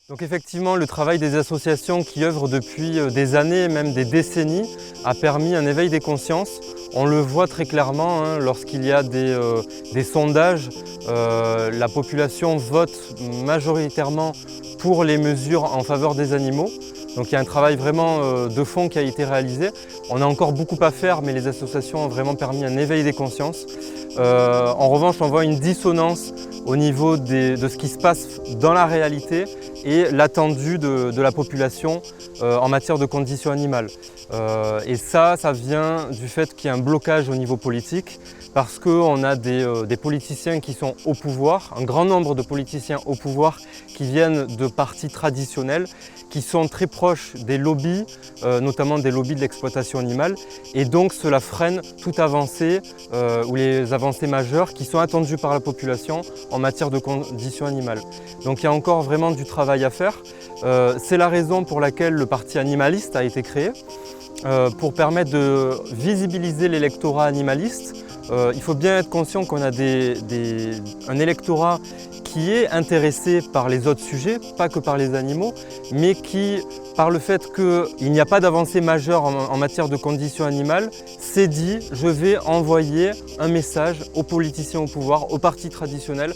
Donc effectivement, le travail des associations qui œuvrent depuis des années, même des décennies, a permis un éveil des consciences. On le voit très clairement lorsqu'il y a des sondages, la population vote majoritairement pour les mesures en faveur des animaux. Donc il y a un travail vraiment de fond qui a été réalisé. On a encore beaucoup à faire, mais les associations ont vraiment permis un éveil des consciences. En revanche, on voit une dissonance au niveau de ce qui se passe dans la réalité et l'attendu de la population en matière de conditions animales. Et ça vient du fait qu'il y a un blocage au niveau politique parce qu'on a des politiciens qui sont au pouvoir, un grand nombre de politiciens au pouvoir qui viennent de partis traditionnels, qui sont très proches des lobbies, notamment des lobbies de l'exploitation animale, et donc cela freine toute avancée ou les avancées majeures qui sont attendues par la population en matière de conditions animales. Donc il y a encore vraiment du travail à faire. C'est la raison pour laquelle le parti animaliste a été créé, pour permettre de visibiliser l'électorat animaliste. Il faut bien être conscient qu'on a un électorat qui est intéressé par les autres sujets, pas que par les animaux, mais qui, par le fait qu'il n'y a pas d'avancée majeure en matière de conditions animales, s'est dit « je vais envoyer un message aux politiciens au pouvoir, aux partis traditionnels,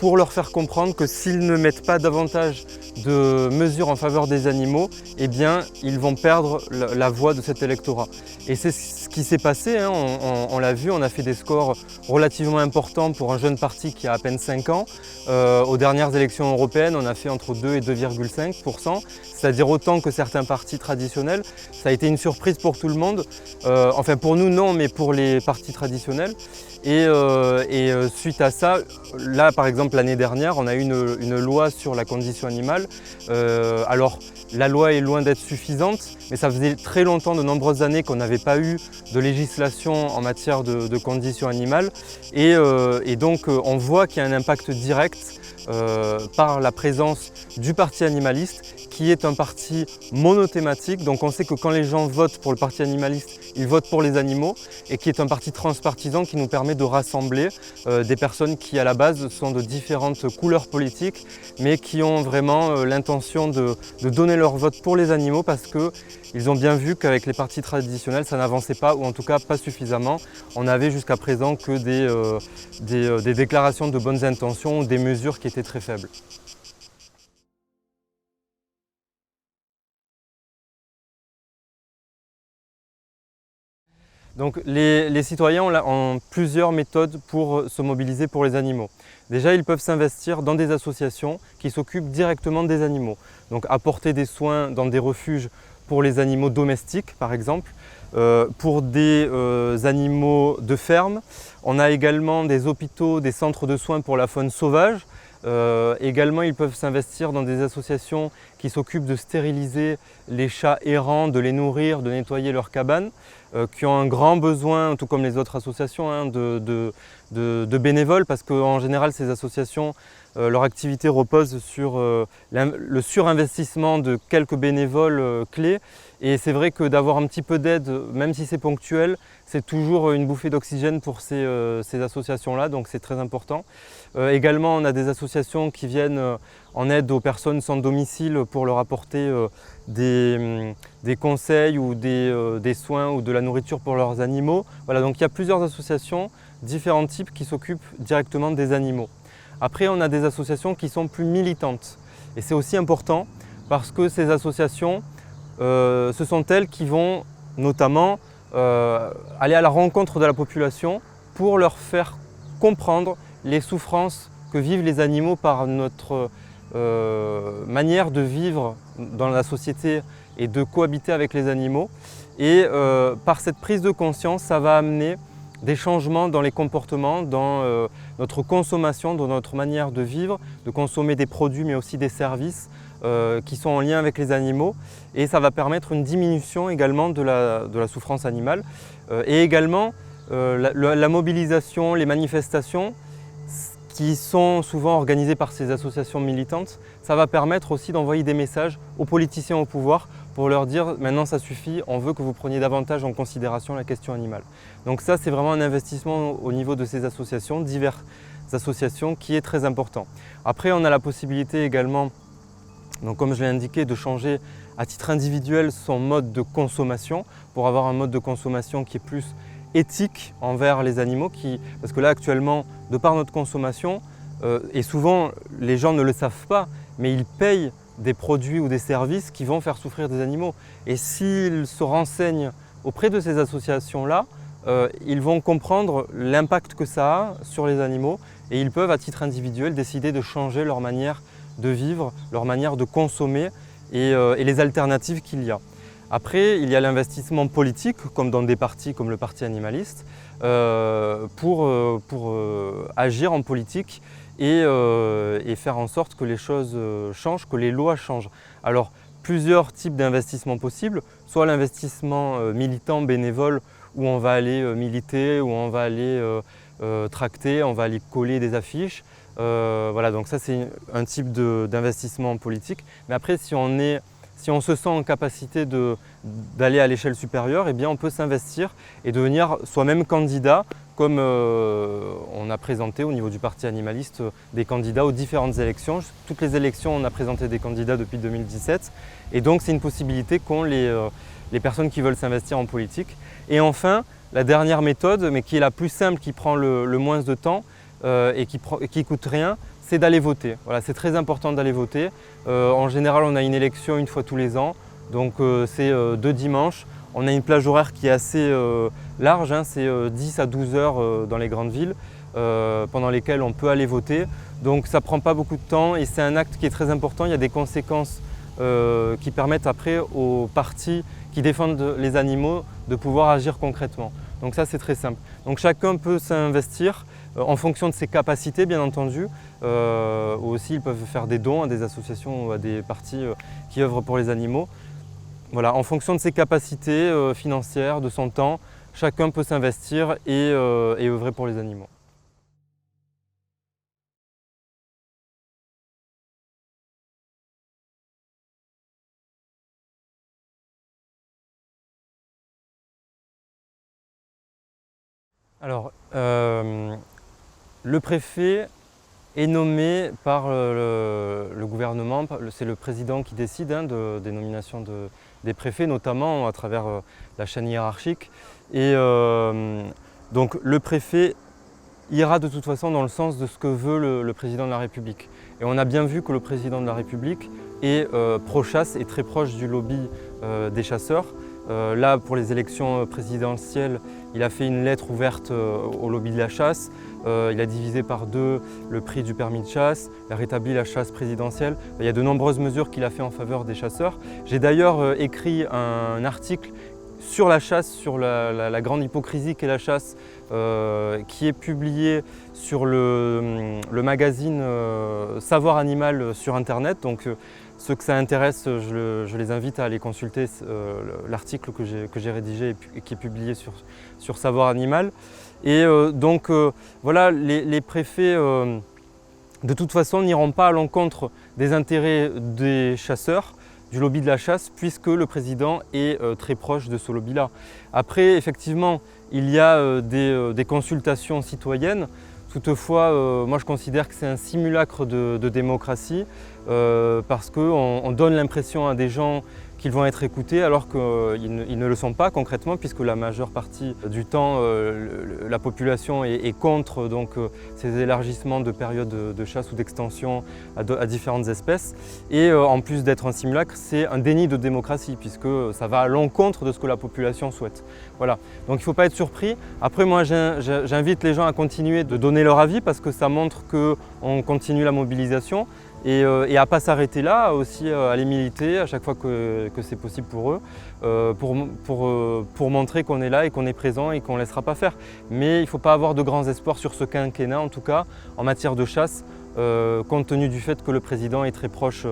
pour leur faire comprendre que s'ils ne mettent pas davantage de mesures en faveur des animaux, eh bien, ils vont perdre la voix de cet électorat. » Et c'est ce qui s'est passé, on l'a vu, on a fait des scores relativement importants pour un jeune parti qui a à peine 5 ans. Aux dernières élections européennes, on a fait entre 2 et 2,5%, c'est-à-dire autant que certains partis traditionnels. Ça a été une surprise pour tout le monde, enfin pour nous non, mais pour les partis traditionnels. Et suite à ça, là par exemple l'année dernière, on a eu une loi sur la condition animale. Alors la loi est loin d'être suffisante, mais ça faisait très longtemps, de nombreuses années qu'on n'avait pas eu de législation en matière de conditions animales. Et donc on voit qu'il y a un impact direct par la présence du parti animaliste, qui est un parti monothématique. Donc on sait que quand les gens votent pour le parti animaliste, ils votent pour les animaux, et qui est un parti transpartisan qui nous permet de rassembler des personnes qui à la base sont de différentes couleurs politiques, mais qui ont vraiment l'intention de donner leur vote pour les animaux parce qu'ils ont bien vu qu'avec les partis traditionnels ça n'avançait pas, ou en tout cas pas suffisamment. On n'avait jusqu'à présent que des déclarations de bonnes intentions ou des mesures qui étaient très faibles. Donc les citoyens ont plusieurs méthodes pour se mobiliser pour les animaux. Déjà, ils peuvent s'investir dans des associations qui s'occupent directement des animaux. Donc apporter des soins dans des refuges pour les animaux domestiques par exemple, pour des animaux de ferme. On a également des hôpitaux, des centres de soins pour la faune sauvage. Également, ils peuvent s'investir dans des associations qui s'occupent de stériliser les chats errants, de les nourrir, de nettoyer leurs cabanes, qui ont un grand besoin, tout comme les autres associations, de bénévoles, parce qu'en général, ces associations, leur activité repose sur le surinvestissement de quelques bénévoles clés. Et c'est vrai que d'avoir un petit peu d'aide, même si c'est ponctuel, c'est toujours une bouffée d'oxygène pour ces associations-là, donc c'est très important. Également, on a des associations qui viennent en aide aux personnes sans domicile pour leur apporter des conseils ou des soins ou de la nourriture pour leurs animaux. Voilà, donc il y a plusieurs associations, différents types, qui s'occupent directement des animaux. Après, on a des associations qui sont plus militantes. Et c'est aussi important parce que ces associations, ce sont elles qui vont notamment aller à la rencontre de la population pour leur faire comprendre les souffrances que vivent les animaux par notre manière de vivre dans la société et de cohabiter avec les animaux. Et par cette prise de conscience, ça va amener des changements dans les comportements, dans notre consommation, dans notre manière de vivre, de consommer des produits mais aussi des services qui sont en lien avec les animaux, et ça va permettre une diminution également de la souffrance animale. Et également la mobilisation, les manifestations qui sont souvent organisées par ces associations militantes, ça va permettre aussi d'envoyer des messages aux politiciens au pouvoir pour leur dire maintenant ça suffit, on veut que vous preniez davantage en considération la question animale. Donc ça, c'est vraiment un investissement au niveau de ces associations, diverses associations, qui est très important. Après, on a la possibilité également Donc comme je l'ai indiqué, de changer à titre individuel son mode de consommation pour avoir un mode de consommation qui est plus éthique envers les animaux. Parce que là actuellement, de par notre consommation, et souvent les gens ne le savent pas, mais ils payent des produits ou des services qui vont faire souffrir des animaux. Et s'ils se renseignent auprès de ces associations-là, ils vont comprendre l'impact que ça a sur les animaux et ils peuvent à titre individuel décider de changer leur manière de vivre, leur manière de consommer et les alternatives qu'il y a. Après, il y a l'investissement politique, comme dans des partis comme le Parti animaliste, pour agir en politique et faire en sorte que les choses changent, que les lois changent. Alors, plusieurs types d'investissements possibles, soit l'investissement militant, bénévole, où on va aller militer, où on va aller tracter, on va aller coller des affiches. Voilà, donc ça c'est un type d'investissement politique. Mais après, si on se sent en capacité d'aller à l'échelle supérieure, eh bien on peut s'investir et devenir soi-même candidat, comme on a présenté au niveau du Parti animaliste des candidats aux différentes élections. Toutes les élections, on a présenté des candidats depuis 2017. Et donc c'est une possibilité qu'ont les personnes qui veulent s'investir en politique. Et enfin, la dernière méthode, mais qui est la plus simple, qui prend le moins de temps et qui coûte rien, c'est d'aller voter. Voilà, c'est très important d'aller voter. En général, on a une élection une fois tous les ans, donc c'est 2 dimanches. On a une plage horaire qui est assez large, hein, c'est 10 à 12 heures dans les grandes villes, pendant lesquelles on peut aller voter. Donc ça ne prend pas beaucoup de temps et c'est un acte qui est très important. Il y a des conséquences qui permettent après aux partis qui défendent les animaux de pouvoir agir concrètement. Donc ça c'est très simple. Donc chacun peut s'investir en fonction de ses capacités bien entendu. Ou aussi ils peuvent faire des dons à des associations ou à des partis qui œuvrent pour les animaux. Voilà, en fonction de ses capacités financières, de son temps, chacun peut s'investir et œuvrer pour les animaux. Alors, le préfet est nommé par le gouvernement, c'est le président qui décide hein, des nominations des préfets, notamment à travers la chaîne hiérarchique. Et donc le préfet ira de toute façon dans le sens de ce que veut le président de la République. Et on a bien vu que le président de la République est pro-chasse et très proche du lobby des chasseurs. Là, pour les élections présidentielles, il a fait une lettre ouverte au lobby de la chasse. Il a divisé par 2 le prix du permis de chasse, il a rétabli la chasse présidentielle. Il y a de nombreuses mesures qu'il a fait en faveur des chasseurs. J'ai d'ailleurs écrit un article sur la chasse, sur la grande hypocrisie qu'est la chasse, qui est publié sur le magazine Savoir Animal sur Internet. Donc, ceux que ça intéresse, je les invite à aller consulter l'article que j'ai rédigé et qui est publié sur Savoir Animal. Et donc voilà, les préfets de toute façon n'iront pas à l'encontre des intérêts des chasseurs, du lobby de la chasse, puisque le président est très proche de ce lobby-là. Après, effectivement, il y a des consultations citoyennes. Toutefois, moi je considère que c'est un simulacre de démocratie parce qu'on donne l'impression à des gens qu'ils vont être écoutés alors qu'ils ne le sont pas concrètement, puisque la majeure partie du temps la population est contre donc, ces élargissements de périodes de chasse ou d'extension à différentes espèces. Et en plus d'être un simulacre, c'est un déni de démocratie puisque ça va à l'encontre de ce que la population souhaite. Voilà. Donc il ne faut pas être surpris. Après moi j'invite les gens à continuer de donner leur avis parce que ça montre qu'on continue la mobilisation. Et à ne pas s'arrêter là, aussi à aller militer à chaque fois que c'est possible pour eux, pour montrer qu'on est là et qu'on est présent et qu'on ne laissera pas faire. Mais il ne faut pas avoir de grands espoirs sur ce quinquennat, en tout cas en matière de chasse, compte tenu du fait que le président est très proche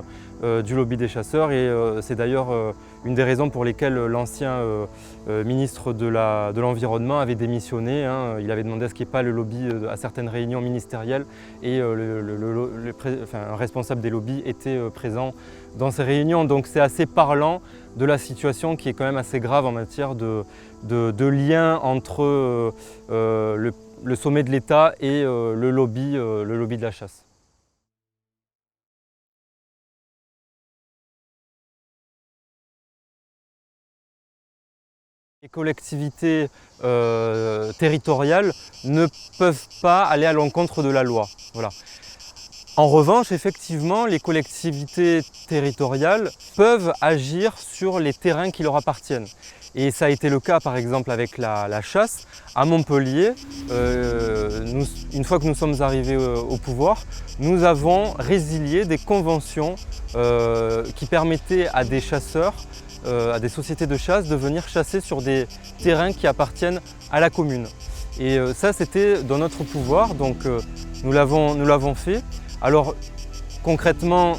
du lobby des chasseurs. Et c'est d'ailleurs une des raisons pour lesquelles l'ancien ministre de l'Environnement avait démissionné. Hein. Il avait demandé à ce qu'il n'y ait pas le lobby à certaines réunions ministérielles et un responsable des lobbies était présent dans ces réunions. Donc c'est assez parlant de la situation qui est quand même assez grave en matière de lien entre le sommet de l'État et le lobby de la chasse. Les collectivités territoriales ne peuvent pas aller à l'encontre de la loi. Voilà. En revanche, effectivement, les collectivités territoriales peuvent agir sur les terrains qui leur appartiennent. Et ça a été le cas par exemple avec la chasse. À Montpellier, une fois que nous sommes arrivés au pouvoir, nous avons résilié des conventions qui permettaient à des chasseurs, à des sociétés de chasse de venir chasser sur des terrains qui appartiennent à la commune. Et ça c'était dans notre pouvoir, donc nous l'avons fait. Alors concrètement,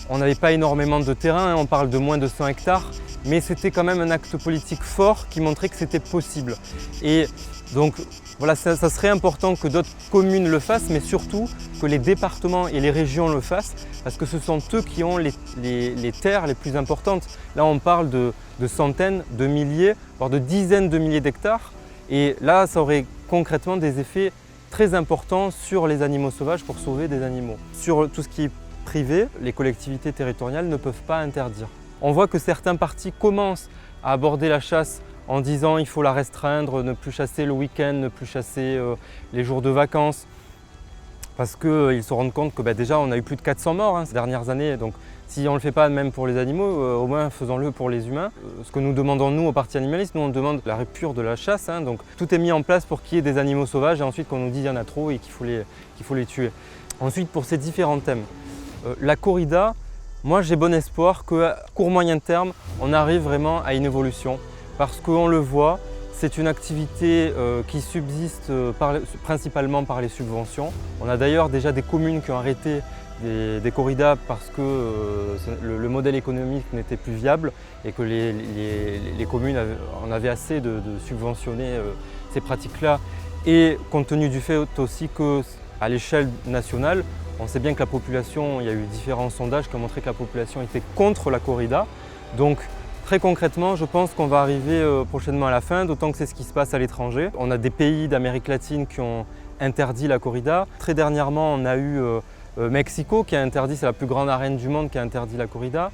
on n'avait pas énormément de terrain, on parle de moins de 100 hectares, mais c'était quand même un acte politique fort qui montrait que c'était possible. Et donc voilà, ça serait important que d'autres communes le fassent, mais surtout que les départements et les régions le fassent, parce que ce sont eux qui ont les terres les plus importantes. Là on parle de centaines, de milliers, voire de dizaines de milliers d'hectares, et là ça aurait concrètement des effets très importants sur les animaux sauvages pour sauver des animaux. Sur tout ce qui est privé, les collectivités territoriales ne peuvent pas interdire. On voit que certains partis commencent à aborder la chasse en disant il faut la restreindre, ne plus chasser le week-end, ne plus chasser les jours de vacances, parce qu'ils se rendent compte que déjà on a eu plus de 400 morts ces dernières années, donc si on ne le fait pas même pour les animaux, au moins faisons-le pour les humains. Ce que nous demandons nous au Parti animaliste, nous on demande l'arrêt pur de la chasse, donc tout est mis en place pour qu'il y ait des animaux sauvages et ensuite qu'on nous dise qu'il y en a trop et qu'il faut les tuer. Ensuite pour ces différents thèmes, la corrida, moi j'ai bon espoir qu'à court-moyen terme, on arrive vraiment à une évolution. Parce qu'on le voit, c'est une activité qui subsiste principalement par les subventions. On a d'ailleurs déjà des communes qui ont arrêté des corridas parce que le modèle économique n'était plus viable et que les communes en avaient assez de subventionner ces pratiques-là. Et compte tenu du fait aussi qu'à l'échelle nationale, on sait bien que la population, il y a eu différents sondages qui ont montré que la population était contre la corrida. Donc très concrètement, je pense qu'on va arriver prochainement à la fin, d'autant que c'est ce qui se passe à l'étranger. On a des pays d'Amérique latine qui ont interdit la corrida. Très dernièrement, on a eu Mexico qui a interdit, c'est la plus grande arène du monde qui a interdit la corrida.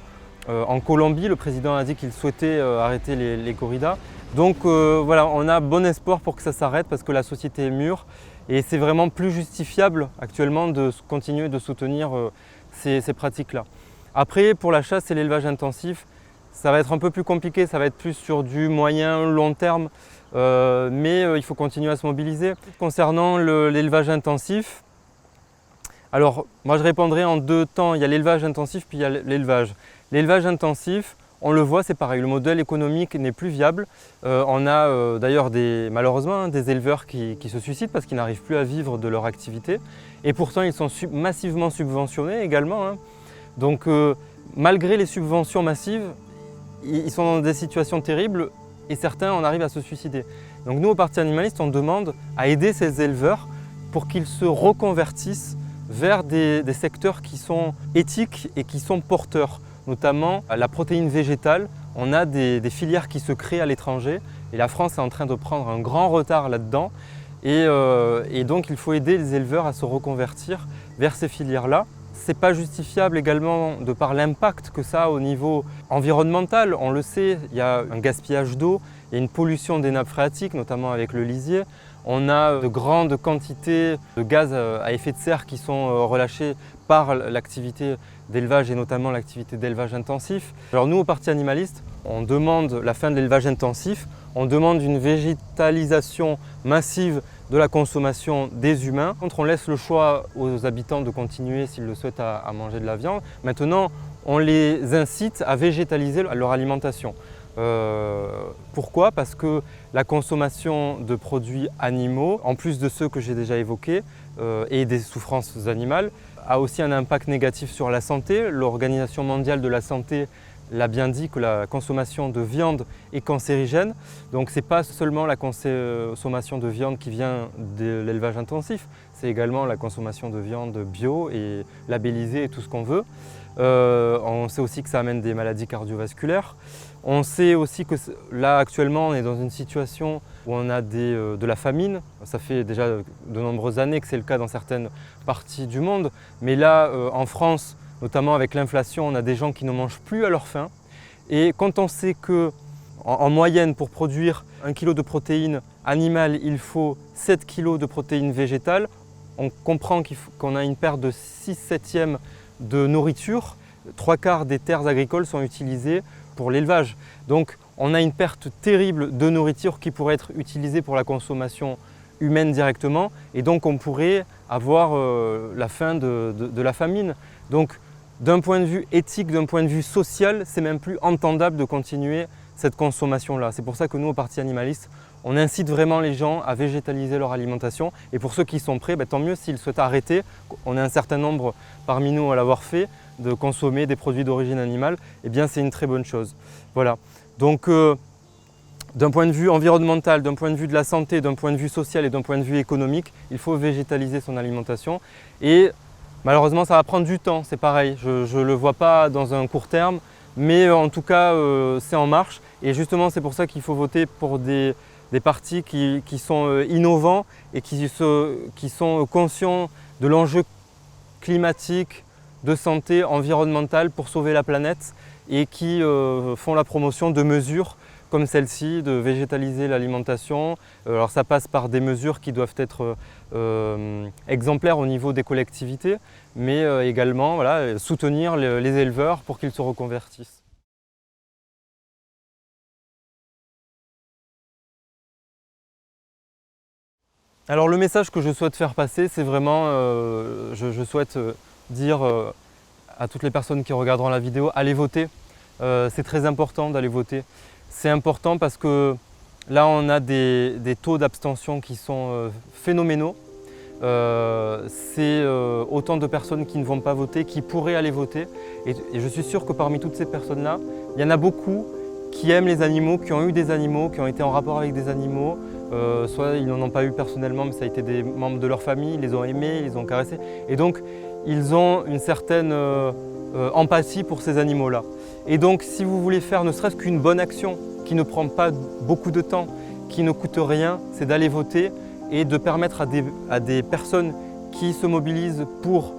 En Colombie, le président a dit qu'il souhaitait arrêter les corridas. Donc voilà, on a bon espoir pour que ça s'arrête parce que la société est mûre et c'est vraiment plus justifiable actuellement de continuer de soutenir ces pratiques-là. Après, pour la chasse et l'élevage intensif, ça va être un peu plus compliqué, ça va être plus sur du moyen long terme, mais il faut continuer à se mobiliser. Concernant l'élevage intensif, alors moi je répondrai en deux temps, il y a l'élevage intensif puis il y a l'élevage. L'élevage intensif, on le voit, c'est pareil, le modèle économique n'est plus viable. On a d'ailleurs malheureusement des éleveurs qui se suicident parce qu'ils n'arrivent plus à vivre de leur activité et pourtant ils sont massivement subventionnés également. Donc malgré les subventions massives, ils sont dans des situations terribles et certains en arrivent à se suicider. Donc nous au Parti animaliste, on demande à aider ces éleveurs pour qu'ils se reconvertissent vers des secteurs qui sont éthiques et qui sont porteurs. Notamment la protéine végétale, on a des filières qui se créent à l'étranger et la France est en train de prendre un grand retard là-dedans et donc il faut aider les éleveurs à se reconvertir vers ces filières-là. Ce n'est pas justifiable également de par l'impact que ça a au niveau environnemental. On le sait, il y a un gaspillage d'eau, il y a une pollution des nappes phréatiques, notamment avec le lisier. On a de grandes quantités de gaz à effet de serre qui sont relâchés par l'activité d'élevage et notamment l'activité d'élevage intensif. Alors nous, au Parti animaliste, on demande la fin de l'élevage intensif, on demande une végétalisation massive de la consommation des humains. On laisse le choix aux habitants de continuer s'ils le souhaitent à manger de la viande. Maintenant, on les incite à végétaliser leur alimentation. Pourquoi? Parce que la consommation de produits animaux, en plus de ceux que j'ai déjà évoqués et des souffrances animales, a aussi un impact négatif sur la santé. L'Organisation mondiale de la santé l'a bien dit que la consommation de viande est cancérigène. Donc ce n'est pas seulement la consommation de viande qui vient de l'élevage intensif, c'est également la consommation de viande bio et labellisée et tout ce qu'on veut. On sait aussi que ça amène des maladies cardiovasculaires. On sait aussi que là actuellement on est dans une situation où on a de la famine. Ça fait déjà de nombreuses années que c'est le cas dans certaines parties du monde. Mais là en France, notamment avec l'inflation, on a des gens qui ne mangent plus à leur faim. Et quand on sait que En moyenne, pour produire 1 kg de protéines animales, il faut 7 kg de protéines végétales. On comprend qu'on a une perte de 6/7 de nourriture. 3/4 des terres agricoles sont utilisées pour l'élevage. Donc on a une perte terrible de nourriture qui pourrait être utilisée pour la consommation humaine directement. Et donc on pourrait avoir la fin de la famine. Donc d'un point de vue éthique, d'un point de vue social, c'est même plus entendable de continuer cette consommation-là. C'est pour ça que nous, au Parti animaliste, on incite vraiment les gens à végétaliser leur alimentation. Et pour ceux qui sont prêts, tant mieux s'ils souhaitent arrêter. On est un certain nombre parmi nous à l'avoir fait, de consommer des produits d'origine animale. Eh bien, c'est une très bonne chose. Voilà. Donc, d'un point de vue environnemental, d'un point de vue de la santé, d'un point de vue social et d'un point de vue économique, il faut végétaliser son alimentation. Et malheureusement, ça va prendre du temps, c'est pareil. Je ne le vois pas dans un court terme, mais en tout cas, c'est en marche. Et justement, c'est pour ça qu'il faut voter pour des partis qui sont innovants et qui sont conscients de l'enjeu climatique, de santé environnementale pour sauver la planète et qui font la promotion de mesures comme celle-ci, de végétaliser l'alimentation. Alors ça passe par des mesures qui doivent être exemplaires au niveau des collectivités, mais également voilà, soutenir les éleveurs pour qu'ils se reconvertissent. Alors le message que je souhaite faire passer, c'est vraiment, je souhaite dire à toutes les personnes qui regarderont la vidéo, allez voter. C'est très important d'aller voter. C'est important parce que là, on a des taux d'abstention qui sont phénoménaux. C'est autant de personnes qui ne vont pas voter, qui pourraient aller voter. Et je suis sûr que parmi toutes ces personnes-là, il y en a beaucoup qui aiment les animaux, qui ont eu des animaux, qui ont été en rapport avec des animaux. Soit ils n'en ont pas eu personnellement, mais ça a été des membres de leur famille, ils les ont aimés, ils les ont caressés. Et donc, ils ont une certaine empathie pour ces animaux-là. Et donc, si vous voulez faire ne serait-ce qu'une bonne action, qui ne prend pas beaucoup de temps, qui ne coûte rien, c'est d'aller voter et de permettre à des personnes qui se mobilisent pour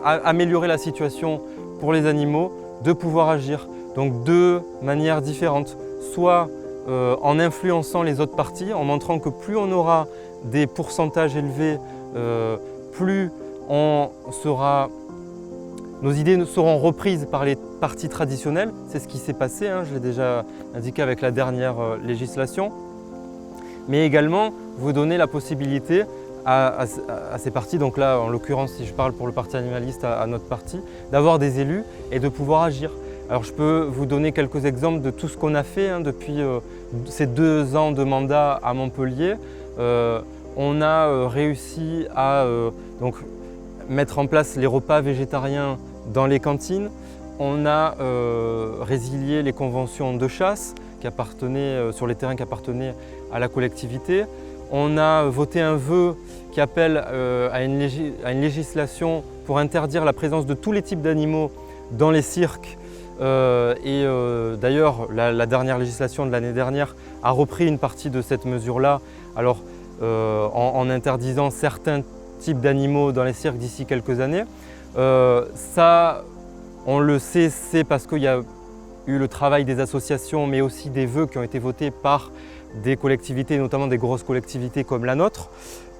améliorer la situation pour les animaux, de pouvoir agir. Donc deux manières différentes, soit en influençant les autres partis, en montrant que plus on aura des pourcentages élevés, plus nos idées seront reprises par les partis traditionnels. C'est ce qui s'est passé, je l'ai déjà indiqué avec la dernière législation. Mais également, vous donnez la possibilité à ces partis, donc là en l'occurrence si je parle pour le Parti animaliste, à notre parti, d'avoir des élus et de pouvoir agir. Alors je peux vous donner quelques exemples de tout ce qu'on a fait depuis ces 2 ans de mandat à Montpellier. On a réussi à mettre en place les repas végétariens dans les cantines. On a résilié les conventions de chasse sur les terrains qui appartenaient à la collectivité. On a voté un vœu qui appelle à une législation pour interdire la présence de tous les types d'animaux dans les cirques. D'ailleurs, la dernière législation de l'année dernière a repris une partie de cette mesure-là, alors en interdisant certains types d'animaux dans les cirques d'ici quelques années. Ça, on le sait, c'est parce qu'il y a eu le travail des associations, mais aussi des vœux qui ont été votés par des collectivités, notamment des grosses collectivités comme la nôtre.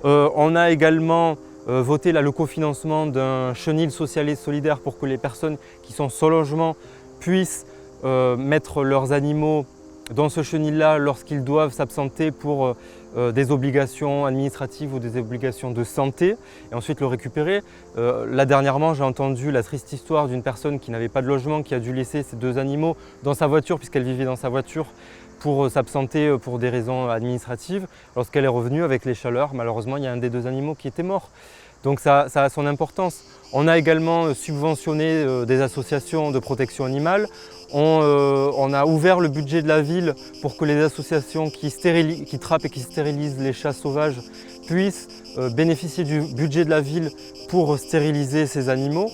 On a également voté le cofinancement d'un chenil social et solidaire pour que les personnes qui sont sans logement puissent mettre leurs animaux dans ce chenil-là lorsqu'ils doivent s'absenter pour des obligations administratives ou des obligations de santé et ensuite le récupérer. Là dernièrement, j'ai entendu la triste histoire d'une personne qui n'avait pas de logement, qui a dû laisser ses 2 animaux dans sa voiture puisqu'elle vivait dans sa voiture pour s'absenter pour des raisons administratives. Lorsqu'elle est revenue avec les chaleurs, malheureusement, il y a un des 2 animaux qui était mort. Donc ça a son importance. On a également subventionné des associations de protection animale. On a ouvert le budget de la ville pour que les associations qui trappent et qui stérilisent les chats sauvages puissent bénéficier du budget de la ville pour stériliser ces animaux.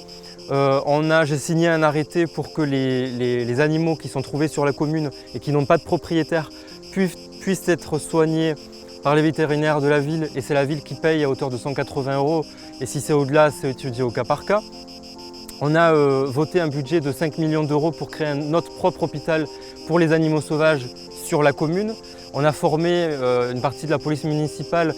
J'ai signé un arrêté pour que les animaux qui sont trouvés sur la commune et qui n'ont pas de propriétaire puissent être soignés par les vétérinaires de la ville, et c'est la ville qui paye à hauteur de 180 €, et si c'est au-delà, c'est étudié au cas par cas. On a voté un budget de 5 millions d'euros pour créer notre propre hôpital pour les animaux sauvages sur la commune. On a formé une partie de la police municipale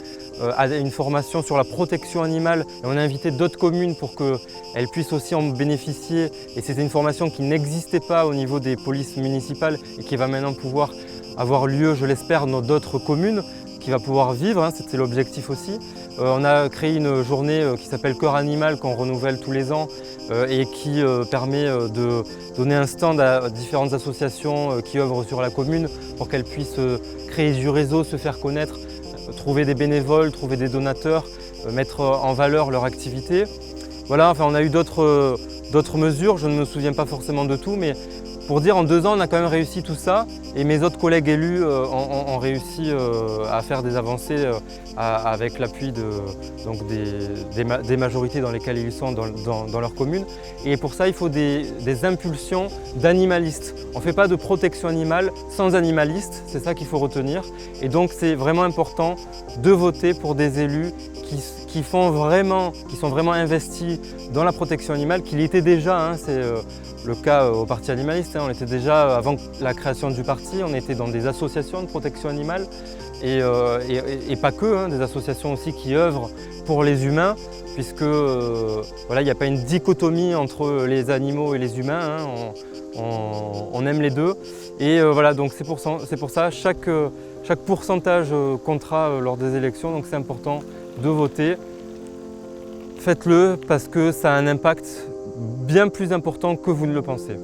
à une formation sur la protection animale et on a invité d'autres communes pour qu'elles puissent aussi en bénéficier. Et c'était une formation qui n'existait pas au niveau des polices municipales et qui va maintenant pouvoir avoir lieu, je l'espère, dans d'autres communes, qui va pouvoir vivre, hein, c'était l'objectif aussi. On a créé une journée qui s'appelle Cœur Animal qu'on renouvelle tous les ans et qui permet de donner un stand à différentes associations qui œuvrent sur la commune pour qu'elles puissent créer du réseau, se faire connaître, trouver des bénévoles, trouver des donateurs, mettre en valeur leur activité. Voilà, enfin, on a eu d'autres mesures, je ne me souviens pas forcément de tout, mais pour dire, en 2 ans, on a quand même réussi tout ça et mes autres collègues élus ont réussi à faire des avancées avec l'appui des majorités dans lesquelles ils sont dans leur commune. Et pour ça, il faut des impulsions d'animalistes. On ne fait pas de protection animale sans animalistes, c'est ça qu'il faut retenir. Et donc, c'est vraiment important de voter pour des élus qui sont vraiment investis dans la protection animale, qu'il était déjà, hein, c'est le cas au Parti animaliste, hein, on était déjà, avant la création du parti, on était dans des associations de protection animale et pas que, hein, des associations aussi qui œuvrent pour les humains, puisque voilà, il n'y a pas une dichotomie entre les animaux et les humains, hein, on aime les deux. Et voilà, donc c'est pour ça chaque pourcentage comptera lors des élections, donc c'est important de voter. Faites-le parce que ça a un impact bien plus important que vous ne le pensez.